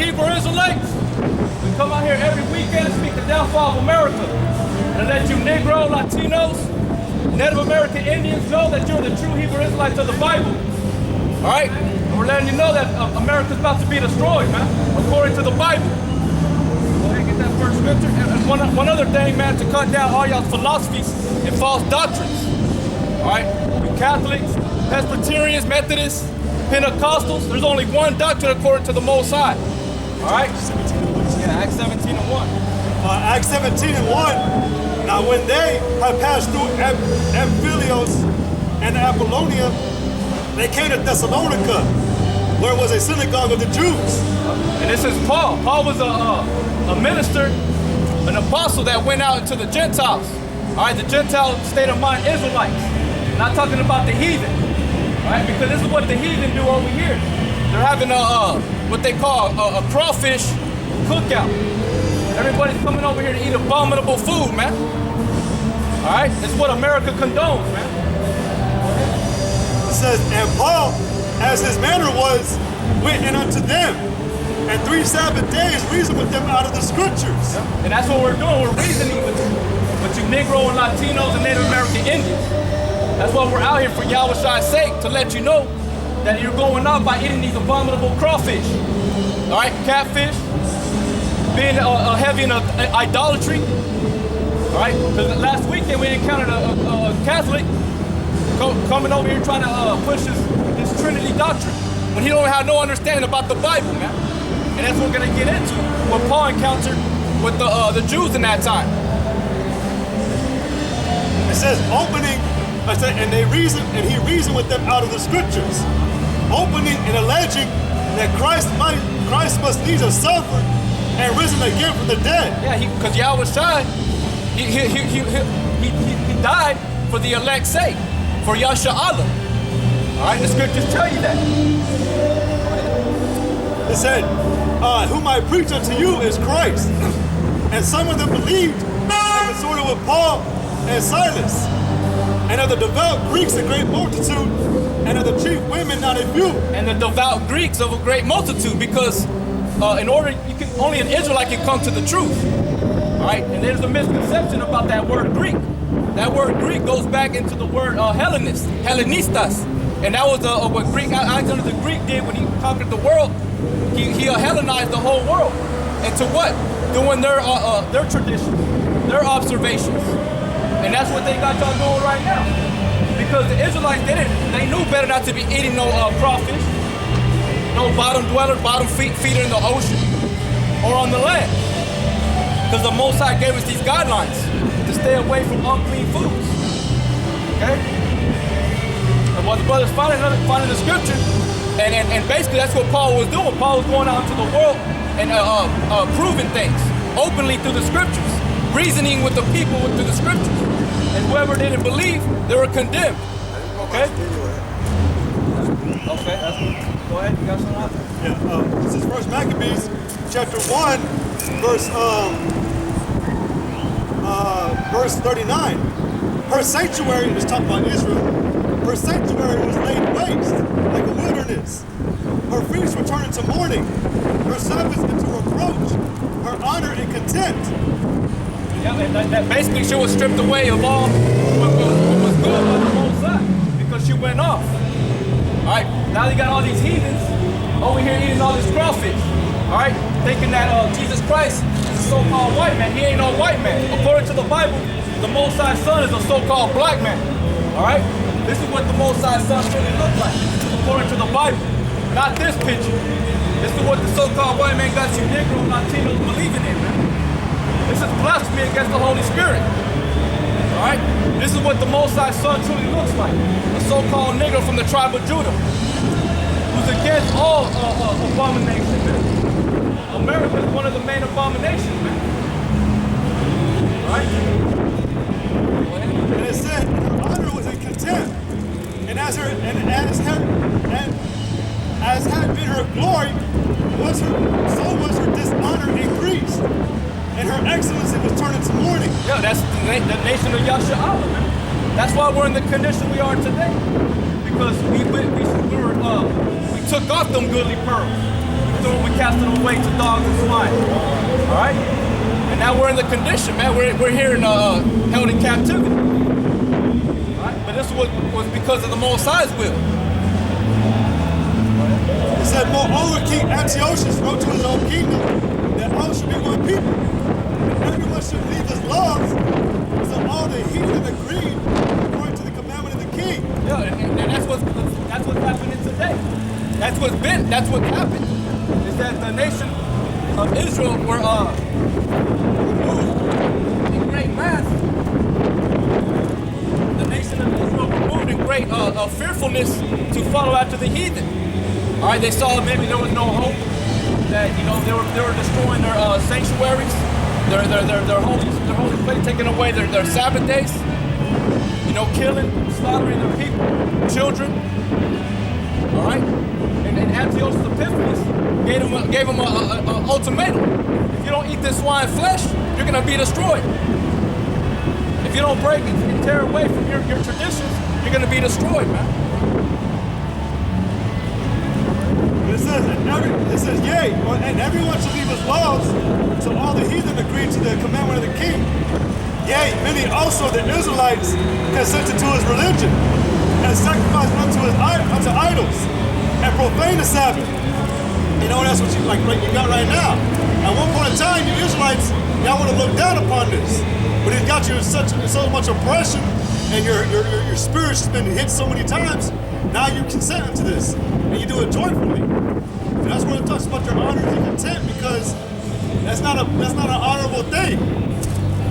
Hebrew Israelites, we come out here every weekend and speak the downfall of America. And let you Negro, Latinos, Native American Indians know that you're the true Hebrew Israelites of the Bible. All right? And we're letting you know that America's about to be destroyed, man, according to the Bible. Go ahead and get that first scripture. And one other thing, man, to cut down all y'all's philosophies and false doctrines. All right? You Catholics, Presbyterians, Methodists, Pentecostals, there's only one doctrine according to the Most High. All right? Yeah, Acts 17:1. Acts 17:1. Now when they had passed through Amphilos and Apollonia, they came to Thessalonica, where was a synagogue of the Jews. And this is Paul. Paul was a minister, an apostle that went out into the Gentiles. All right, the Gentile state of mind Israelites. Not talking about the heathen. All right, because this is what the heathen do over here. They're having what they call a crawfish cookout. Everybody's coming over here to eat abominable food, man. All right, it's what America condones, man. It says, and Paul, as his manner was, went in unto them, and 3 Sabbath days reasoned with them out of the scriptures. And that's what we're doing. We're reasoning with you Negro and Latinos and Native American Indians. That's why we're out here for Yahweh's sake, to let you know that you're going up by eating these abominable crawfish. All right, catfish, being heavy in idolatry. All right, because last weekend we encountered a Catholic coming over here trying to push this Trinity doctrine when he don't have no understanding about the Bible, man. And that's what we're gonna get into, what Paul encountered with the Jews in that time. It says opening, and he reasoned with them out of the scriptures, opening and alleging that Christ must needs have suffered and risen again from the dead. Yeah, because Yahweh Shai, he died for the elect's sake, for Yasha Allah. All right, the scriptures tell you that. It said, whom I preach unto you is Christ. And some of them believed and consorted with Paul and Silas, and of the devout Greeks a great multitude, and of the chief women not a few. And the devout Greeks of a great multitude, because only an Israelite can come to the truth. All right, and there's a misconception about that word Greek. That word Greek goes back into the word Hellenistas, and that was what Alexander the Greek did when he conquered the world. He Hellenized the whole world into what? Doing their traditions, their observations, and that's what they got y'all doing right now. Because the Israelites they knew better not to be eating no crawfish, no bottom dwellers, bottom feeder in the ocean or on the land. Because the Most High gave us these guidelines to stay away from unclean foods. Okay? And what the brothers finding the scripture, and basically that's what Paul was doing. Paul was going out into the world and proving things openly through the scriptures, reasoning with the people through the scriptures. And whoever didn't believe, they were condemned. Okay? Okay, go ahead, you got something else? Yeah, this is 1 Maccabees, chapter 1, verse 39. Her sanctuary, is talking about Israel, her sanctuary was laid waste like a wilderness. Her feasts were turned into mourning, her Sabbaths into reproach, her honor in contempt. Yeah, that basically she was stripped away of all what was good on the whole side, because she went off. All right, now you got all these heathens over here eating all this crawfish. All right, thinking that Jesus Christ is a so-called white man. He ain't no white man. According to the Bible, the Most High Son is a so-called black man. All right, this is what the Most High Son really looks like, according to the Bible. Not this picture. This is what the so-called white man got you Negro and Latinos believing in, man. This is blasphemy against the Holy Spirit. All right, this is what the Most High Son truly looks like. A so-called Negro from the tribe of Judah, who's against all abominations, man. America is one of the main abominations, man. All right? And it said her honor was in contempt, and as had been her glory, so was her dishonor increased, and her excellency was turned into mourning. Yeah, that's the nation of Yasha Allah, man. That's why we're in the condition we are today, because we took off them goodly pearls. we cast them away to dogs and swine. All right? And now we're in the condition, man. We're here in, held in captivity. All right? But this was because of the Most High's will. It said, moreover, King Antiochus wrote to his own kingdom that all should be one people. And everyone should leave his laws. So all the heathen agreed according to the commandment of the king. Yeah, and that's what's happening today. That's what happened. Is that the nation of Israel were removed in great mass. The nation of Israel removed in great fearfulness to follow after the heathen. All right, they saw maybe there was no hope. That they were destroying their sanctuaries, their holy place, taking away their Sabbath days. Killing, slaughtering their people, children. All right, and Antiochus Epiphanes gave them an ultimatum. If you don't eat this swine flesh, you're gonna be destroyed. If you don't break and tear away from your traditions, you're gonna be destroyed, man. It says, yea, and everyone should leave his laws, so all the heathen agreed to the commandment of the king. Yea, many also of the Israelites consented to his religion, and sacrificed unto idols, and profaned the Sabbath. That's what you got right now. At one point in time, you Israelites, y'all would have looked down upon this. But it got you in so much oppression, and your spirit's just been hit so many times, now you consent unto this, and you do it joyfully. And that's where it talks about your honor and content, because that's not an honorable thing.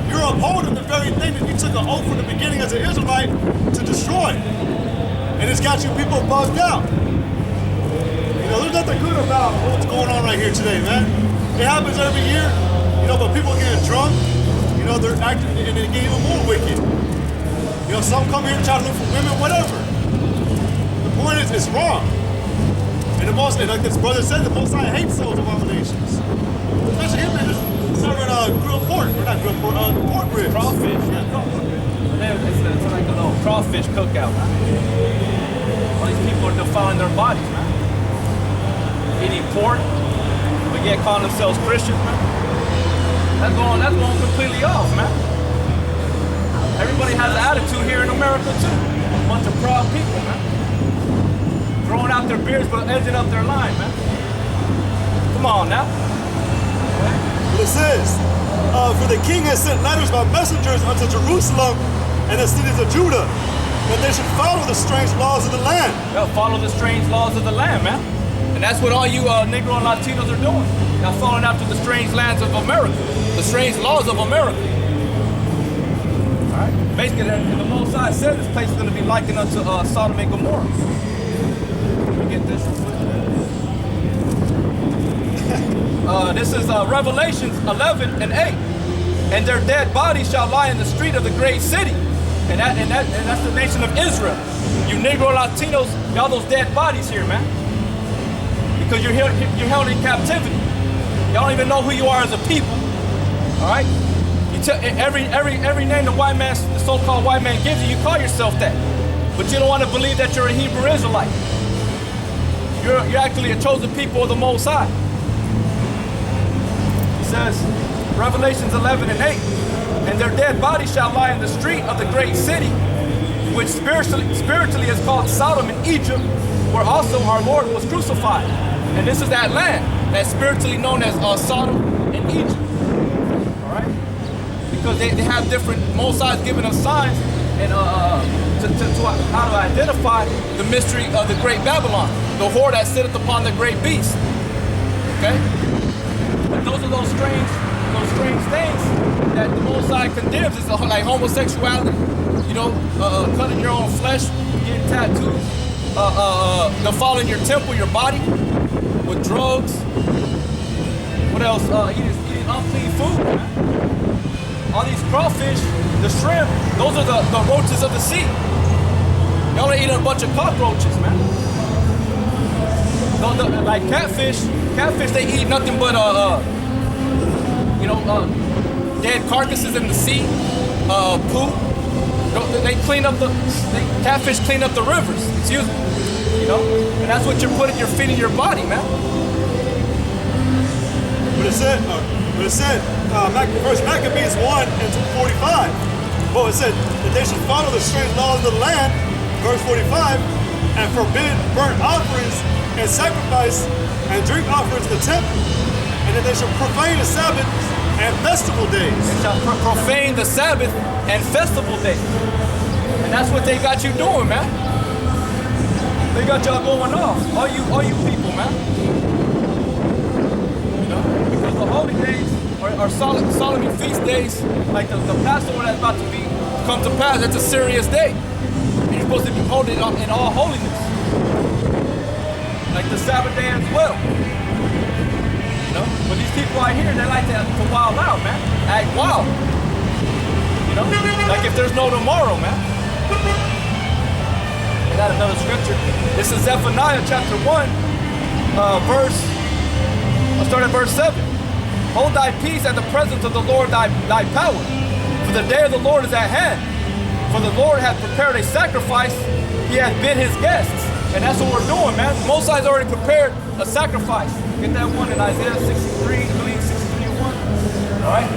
You're upholding the very thing that you took an oath from the beginning as an Israelite to destroy. And it's got you people bugged out. There's nothing good about what's going on right here today, man. It happens every year, but people getting drunk, they're acting and they get even more wicked. Some come here and try to look for women, whatever. The point is, it's wrong. And like this brother said, the Most High hates those abominations. Especially him serving grilled pork, or not grilled pork, pork ribs. Crawfish. Yeah, it's like a little crawfish cookout, man. All these people are defiling their bodies, man. Eating pork, but yet calling themselves Christians, man. That's going completely off, man. Everybody has an attitude here in America too. A bunch of proud people, man. Throwing out their beards but edging up their line, man. Come on now. It says, for the king has sent letters by messengers unto Jerusalem and the cities of Judah, that they should follow the strange laws of the land. Yeah, follow the strange laws of the land, man. And that's what all you Negro and Latinos are doing. Now following after the strange lands of America, the strange laws of America. All right. Basically, the Most High said this place is going to be likened unto Sodom and Gomorrah. Let me get this. This is Revelations 11 and 8. And their dead bodies shall lie in the street of the great city. And that's the nation of Israel. You Negro Latinos, y'all those dead bodies here, man. Because you're held in captivity. Y'all don't even know who you are as a people. All right? You tell every name the so-called white man gives you, you call yourself that. But you don't want to believe that you're a Hebrew Israelite. You're actually a chosen people of the Most High. It says, Revelations 11 and 8, and their dead bodies shall lie in the street of the great city, which spiritually is called Sodom and Egypt, where also our Lord was crucified. And this is that land that's spiritually known as Sodom and Egypt. All right? Because they have different, Most High's giving us signs and to how to identify the mystery of the great Babylon, the whore that sitteth upon the great beast. Okay? But those are those strange things that the Most High condemns. It's like homosexuality, cutting your own flesh, getting tattoos, defiling your temple, your body, with drugs. What else? Eating unclean food, man. All these crawfish, the shrimp, those are the roaches of the sea. Y'all are eating a bunch of cockroaches, man. Like catfish, they eat nothing but dead carcasses in the sea, poop. Catfish clean up the rivers. Excuse me. And that's what you're feeding your body, man. First Maccabees 1 and 45. Well, it said that they should follow the strange laws of the land, verse 45, and forbid burnt offerings and sacrifice and drink offerings in the temple, and that they should profane the Sabbath and festival days. They shall profane the Sabbath and festival days. And that's what they got you doing, man. They got y'all going off. All you people, man. You know? Because the holy days are solemn feast days, like the Passover that's about to come to pass. It's a serious day. And you're supposed to be holding it up in all holiness. Like the Sabbath day as well. You know? But these people out here, they like to wild out, man. Act wild. You know? Like if there's no tomorrow, man. I got another scripture. This is Zephaniah chapter 1, I'll start at verse 7. Hold thy peace at the presence of the Lord thy power. For the day of the Lord is at hand. For the Lord hath prepared a sacrifice. He hath bid his guests. And that's what we're doing, man. Most High's already prepared a sacrifice. Get that one in Isaiah 63, I believe 63 1. All right?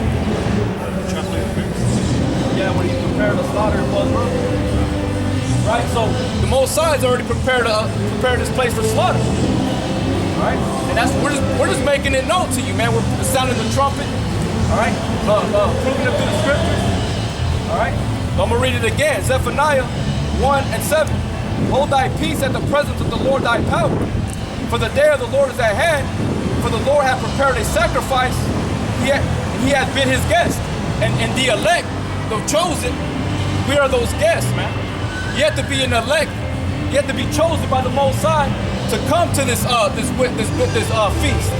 Yeah, when he prepared the slaughter of blood road. Right? So the Most High's already prepared this place for slaughter. All right? And that's we're just making it known to you, man. We're sounding the trumpet. All right? Proving it through the scriptures. All right? So I'm gonna read it again. Zephaniah 1 and 7. Hold thy peace at the presence of the Lord thy power. For the day of the Lord is at hand. For the Lord hath prepared a sacrifice. He hath been his guest. And the elect, the chosen, we are those guests, man. You have to be an elect. You have to be chosen by the Most High to come to this feast.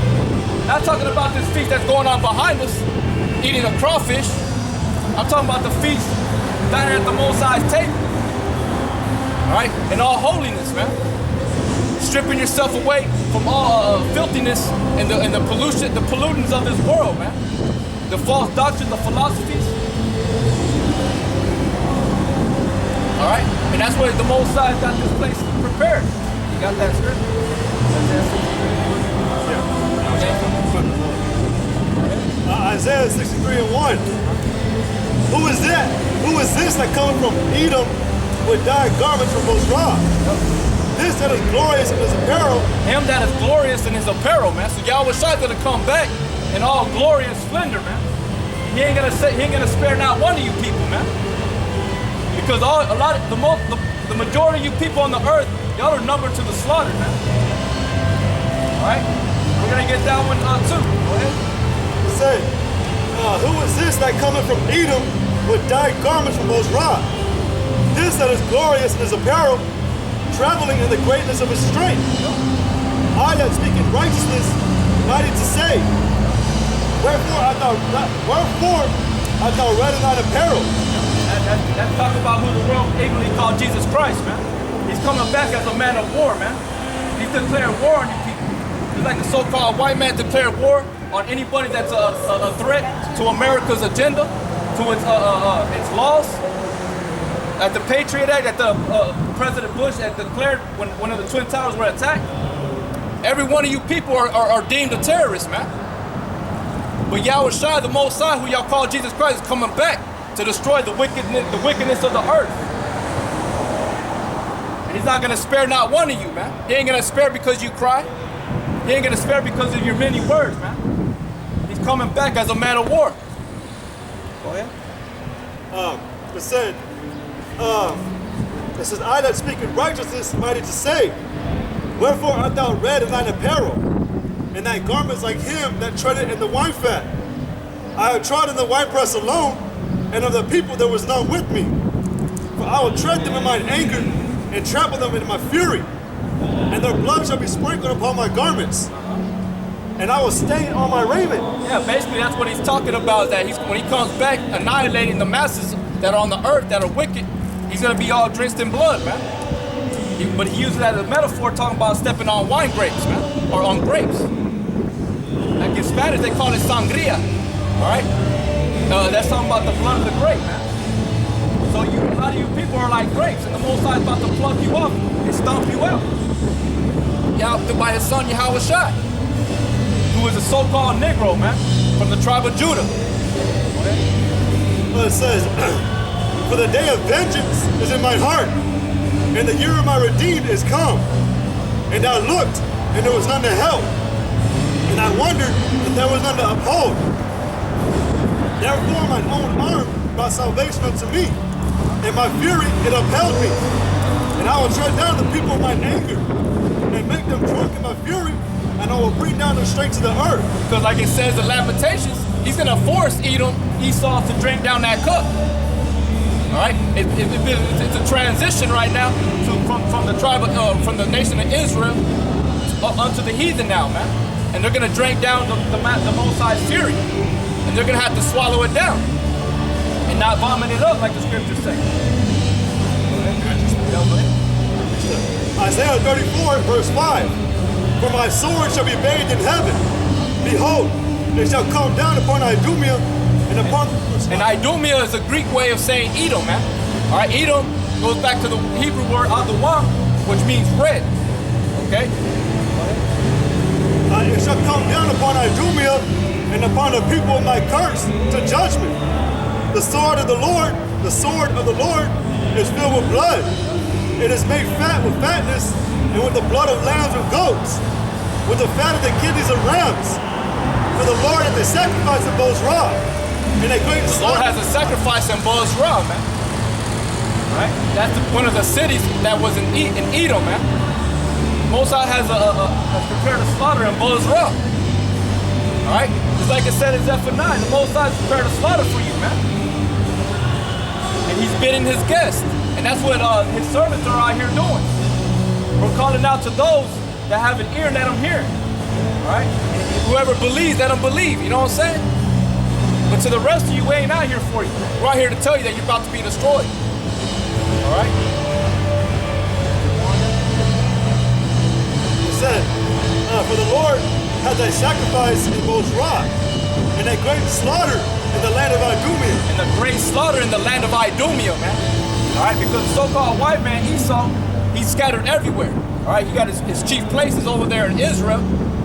Not talking about this feast that's going on behind us, eating a crawfish. I'm talking about the feast down at the Most High's table. All right, in all holiness, man. Stripping yourself away from all filthiness and the pollution, the pollutants of this world, man. The false doctrine, the philosophies. All right, and that's where the Most High got this place prepared. You got that script? Isaiah 63 and 1. Who is that? Who is this that coming from Edom with dyed garments from Bozrah? This that is glorious in his apparel. Him that is glorious in his apparel, man. So Yahweh Shai gonna come back in all glory and splendor, man. He ain't gonna spare not one of you people, man. Because the majority of you people on the earth, y'all are numbered to the slaughter, man. All right, we're gonna get that one too. Go ahead. Say, who is this that coming from Edom with dyed garments from Bozrah? This that is glorious in his apparel, traveling in the greatness of his strength. I that speak in righteousness, mighty to save. Wherefore art thou red in thine apparel? That's talking about who the world ignorantly called Jesus Christ, man. He's coming back as a man of war, man. He's declaring war on you people. It's like the so-called white man declared war on anybody that's a threat to America's agenda, to its laws. At the Patriot Act, that the President Bush had declared when one of the Twin Towers were attacked, every one of you people are deemed a terrorist, man. But Yahweh Shai, the Most High, who y'all call Jesus Christ, is coming back to destroy the wickedness of the earth. And he's not going to spare not one of you, man. He ain't going to spare because you cry. He ain't going to spare because of your many words, man. He's coming back as a man of war. Go ahead. It said, I that speak in righteousness, mighty to save. Wherefore art thou red in thine apparel, and thy garments like him that treadeth in the wine fat? I have trod in the winepress alone, and of the people there was none with me. For I will tread them in mine anger, and trample them in my fury, and their blood shall be sprinkled upon my garments, and I will stain on my raiment. Yeah, basically that's what he's talking about, that when he comes back, annihilating the masses that are on the earth that are wicked, he's going to be all drenched in blood, man. But he uses that as a metaphor, talking about stepping on wine grapes, man, or on grapes. Like in Spanish, they call it sangria, all right? That's talking about the blood of the grape, man. So a lot of you people are like grapes, and the Most High is about to pluck you up and stomp you out. By his son, Yahweh Shai. who is a so-called Negro, man, from the tribe of Judah. Well, it says, for the day of vengeance is in my heart, and the year of my redeemed is come. And I looked, and there was none to help, and I wondered that there was none to uphold. Therefore mine own arm brought salvation unto me, and my fury it upheld me. And I will tread down the people of mine anger, and make them drunk in my fury, and I will bring down them straight to the earth. Because like it says in Lamentations, he's going to force Esau to drink down that cup. All right? It's a transition right now from the tribe, from the nation of Israel unto the heathen now, man. And they're going to drink down the Most High's fury. And they're going to have to swallow it down and not vomit it up like the scriptures say. Isaiah 34, verse 5. For my sword shall be bathed in heaven. Behold, it shall come down upon Idumea and upon... And Idumea is a Greek way of saying Edom, man. All right, Edom goes back to the Hebrew word Adawah, which means red. Okay? It shall come down upon Idumea and upon the people of my curse to judgment. The sword of the Lord is filled with blood. It is made fat with fatness, and with the blood of lambs and goats, with the fat of the kidneys of rams. For the Lord hath a sacrifice in Bozrah, and a great slaughter. The Lord has a sacrifice in Bozrah, man. Right? That's one of the cities that was in Edom, man. Mosai has prepared a slaughter in Bozrah. All right? Just like it said in Zephaniah, the Most High has prepared a slaughter for you, man. And he's bidding his guests. And that's what his servants are out here doing. We're calling out to those that have an ear, let them hear. All right? Whoever believes, let them believe. You know what I'm saying? But to the rest of you, we ain't out here for you. We're out here to tell you that you're about to be destroyed. All right? It said, for the Lord has a sacrifice in Bozrah, and a great slaughter in the land of Idumea. And a great slaughter in the land of Idumea, man. All right, because the so-called white man, Esau, he's scattered everywhere. All right, he got his chief places over there in Israel.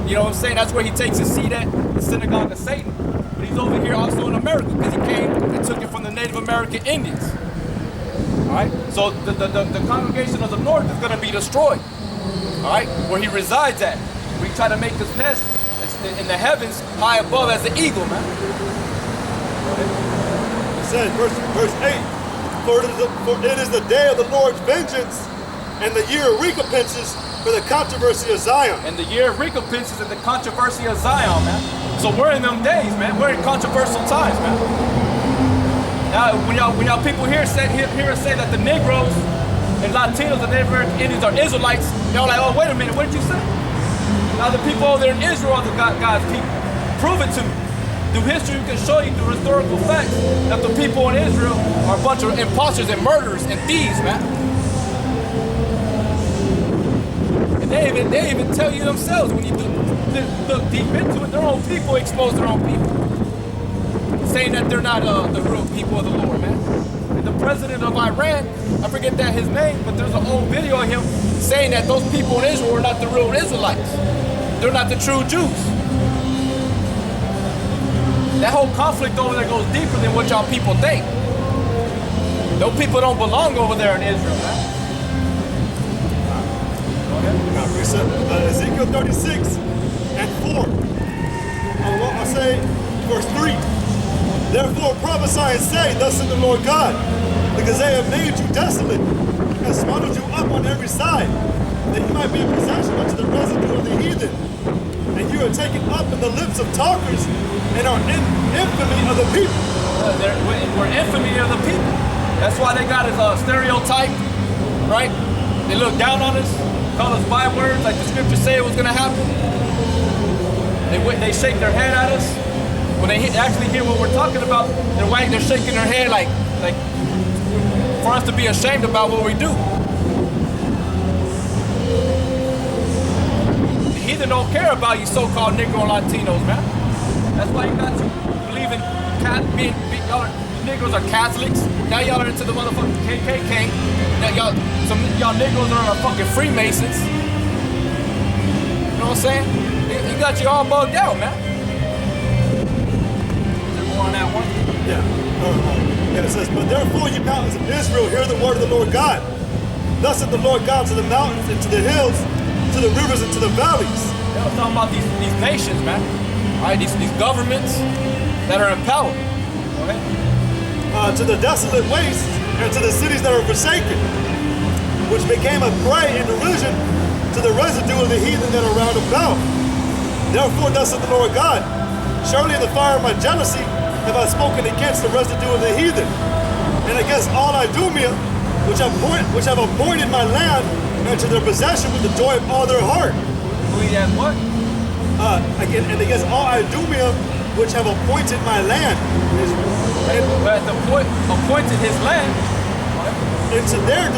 You know what I'm saying? That's where he takes his seat at, the synagogue of Satan. But he's over here also in America because he came and took it from the Native American Indians. All right, so the congregation of the north is going to be destroyed. All right, where he resides at. We try to make his nest in the heavens high above as an eagle, man. It says, verse 8. For it is the day of the Lord's vengeance, and the year of recompenses for the controversy of Zion. And the year of recompenses and the controversy of Zion, man. So we're in them days, man. We're in controversial times, man. Now, when y'all people hear us say that the Negroes and Latinos and Native American Indians are Israelites, y'all like, oh, wait a minute, what did you say? Now the people over there in Israel are God's people. Prove it to me. Through history, we can show you through historical facts that the people in Israel are a bunch of imposters and murderers and thieves, man. And they even tell you themselves when you look deep into it, their own people expose their own people, saying that they're not the real people of the Lord, man. And the president of Iran, I forget that his name, but there's an old video of him saying that those people in Israel are not the real Israelites. They're not the true Jews. That whole conflict over there goes deeper than what y'all people think. Those people don't belong over there in Israel, man. Ezekiel 36 and 4. I say verse 3. Therefore prophesy and say, thus said the Lord God, because they have made you desolate and swallowed you up on every side, that you might be a possession unto the residue of the heathen. And you are taken up in the lips of talkers and are in infamy of the people. We're infamy of the people. That's why they got us stereotype, right? They look down on us, call us bywords, like the scriptures say it was going to happen. They shake their head at us. When they actually hear what we're talking about, they're shaking their head like for us to be ashamed about what we do. The heathen don't care about you so-called Negro and Latinos, man. That's why you got to believe in y'all Negroes are Catholics. Now y'all are into the motherfucking KKK. Now some of y'all Negroes are fucking Freemasons. You know what I'm saying? You he got you all bugged out, man. Is there more on that one? Yeah. Yeah, it says, but therefore you mountains of Israel, hear the word of the Lord God. Thus said the Lord God to the mountains and to the hills, to the rivers and to the valleys. Yeah, I'm talking about these nations, man. All right, these governments that are in power. Go ahead. To the desolate wastes and to the cities that are forsaken, which became a prey and derision to the residue of the heathen that are round about. Therefore, thus said the Lord God, surely in the fire of my jealousy have I spoken against the residue of the heathen, and against all Idumea, which have appointed my land into their possession with the joy of all their heart. Who he has what? Again, and against all Idumea, which have appointed my land. But the point appointed his land into their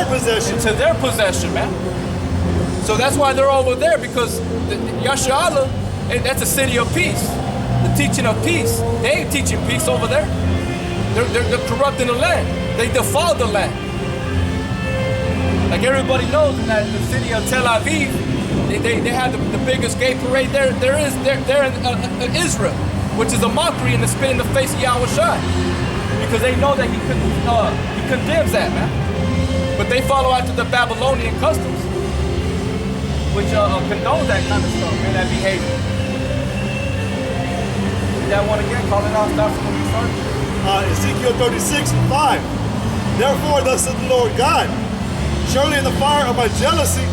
possession. Into their possession, man. So that's why they're over there, because Yasharallah, that's a city of peace. The teaching of peace. They ain't teaching peace over there. They're corrupting the land. They defile the land. Like everybody knows in the city of Tel Aviv, they have the biggest gay parade there is in Israel, which is a mockery and a spit in the face of Yahweh Shai. Because they know that he condemns that, man. But they follow after the Babylonian customs, which condone that kind of stuff, man, that behavior. That one again, call it out, start from when we started. Ezekiel 36:5. Therefore, thus said the Lord God, surely in the fire of my jealousy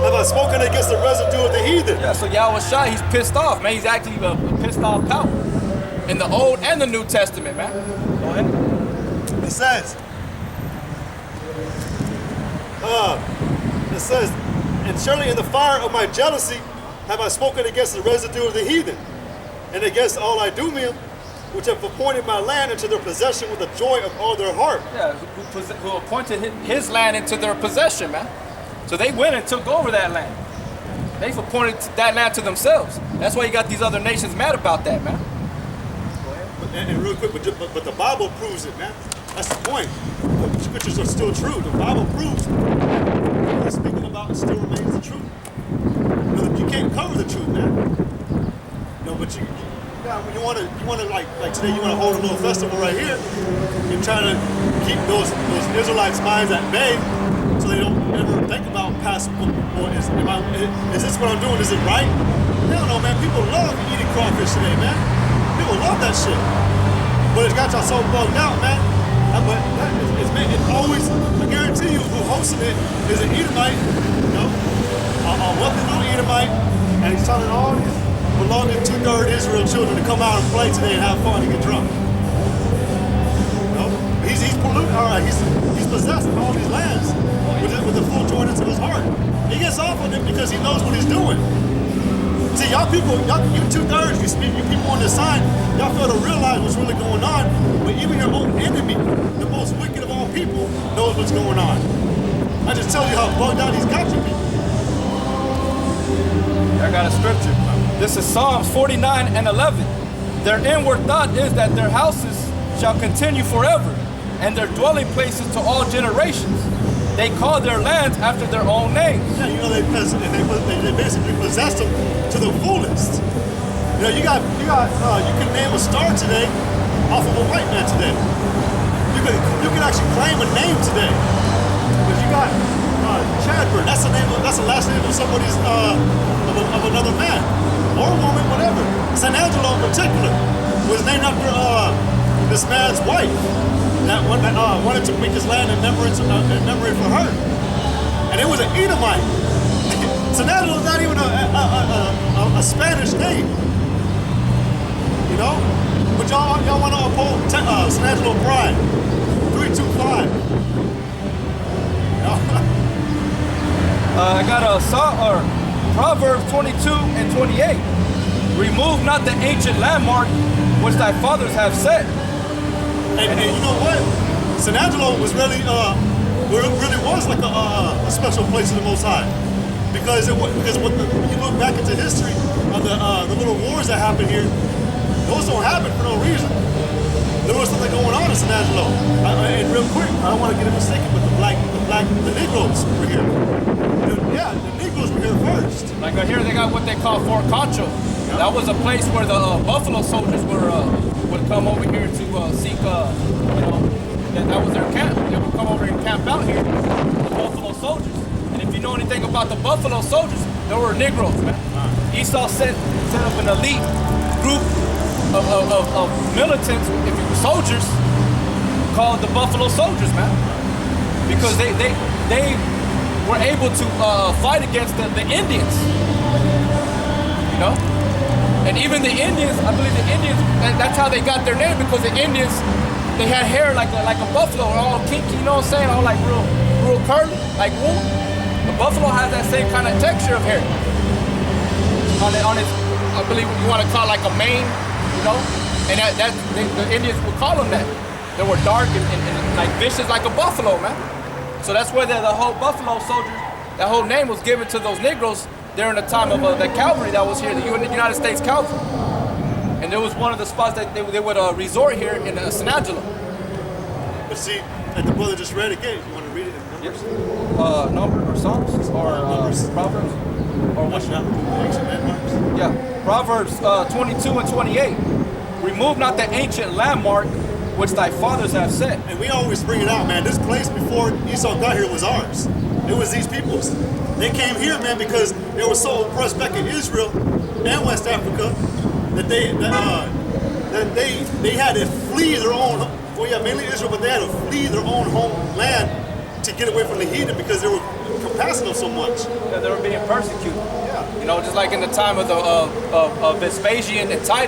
have I spoken against the residue of the heathen. Yeah, so Yahweh Shai, he's pissed off, man. He's actually a pissed off power in the Old and the New Testament, man. Go ahead. It says, and surely in the fire of my jealousy have I spoken against the residue of the heathen, and against all Idumea, which have appointed my land into their possession with the joy of all their heart. Yeah, who appointed his land into their possession, man. So they went and took over that land. They've appointed that land to themselves. That's why you got these other nations mad about that, man. And real quick, but the Bible proves it, man. That's the point. The scriptures are still true. The Bible proves what we're speaking about still remains the truth. You can't cover the truth, man. But you want to like today, you want to hold a little festival right here. You're trying to keep those Israelites' minds at bay, so they don't ever think about past. Or is this what I'm doing? Is it right? Hell no, man. People love eating crawfish today, man. People love that shit. But it's got y'all so bugged out, man. But it's always, I guarantee you, who hosting it is an Edomite, a wealthy little Edomite, and he's telling all these belonging two-third Israel children to come out and play today and have fun and get drunk. He's polluted. All right, he's possessed of all these lands with the full joyness of his heart. He gets off on it because he knows what he's doing. See, y'all people, you two-thirds, you people on this side, y'all fail to realize what's really going on, but even your own enemy, the most wicked of all people, knows what's going on. I just tell you how bugged out he's got you people. I got a scripture. This is Psalms 49:11. Their inward thought is that their houses shall continue forever, and their dwelling places to all generations. They call their lands after their own names. Yeah, they basically possess them to the fullest. You can name a star today off of a white man today. You can actually claim a name today. But you got Chadburn. That's the last name of somebody's of another man or a woman, whatever. San Angelo in particular was named after this man's wife. That one that wanted to make his land in memory for her, and it was an Edomite. San Angelo is not even a Spanish name, But y'all want to uphold San Angelo pride. 325. I got a Proverbs 22:28. Remove not the ancient landmark which thy fathers have set. And you know what? San Angelo was really was like a special place of the Most High, because when you look back into history of the little wars that happened here, those don't happen for no reason. there was something going on in San Angelo. And real quick, I don't want to get it mistaken, but the Negroes were here. The Negroes were here first. Like here they got what they call Fort Concho. Yeah. That was a place where the Buffalo soldiers would come over here to seek, that was their camp. They would come over and camp out here, the Buffalo soldiers. And if you know anything about the Buffalo soldiers, they were Negroes, man. Esau set up an elite group of militants, soldiers, called the Buffalo Soldiers, man. Because they were able to fight against the Indians, you know? And even the Indians, I believe the Indians, that's how they got their name, because the Indians, they had hair like a buffalo, all kinky, you know what I'm saying? All like real curly, like wool. The buffalo has that same kind of texture of hair. On its, I believe you want to call it like a mane, you know? And the Indians would call them that. They were dark and like vicious like a buffalo, man. So that's where the whole Buffalo soldiers, that whole name was given to those Negroes during the time of the cavalry that was here, the United States Cavalry. And there was one of the spots that they would resort here in San Angelo. But see, like the brother just read again, you want to read it in numbers? Yes. Numbers or Psalms or Numbers. Proverbs? Or what? Ancient landmarks? Yeah, Proverbs 22 and 28. Remove not the ancient landmark which thy fathers have set. And we always bring it out, man. This place before Esau got here was ours. It was these people's. They came here, man, because they were so oppressed back in Israel and West Africa that they had to flee their own. Well, yeah, mainly Israel, but they had to flee their own homeland to get away from the heathen because they were compassing them so much. Yeah, they were being persecuted. Yeah. You know, just like in the time of Vespasian and Titus.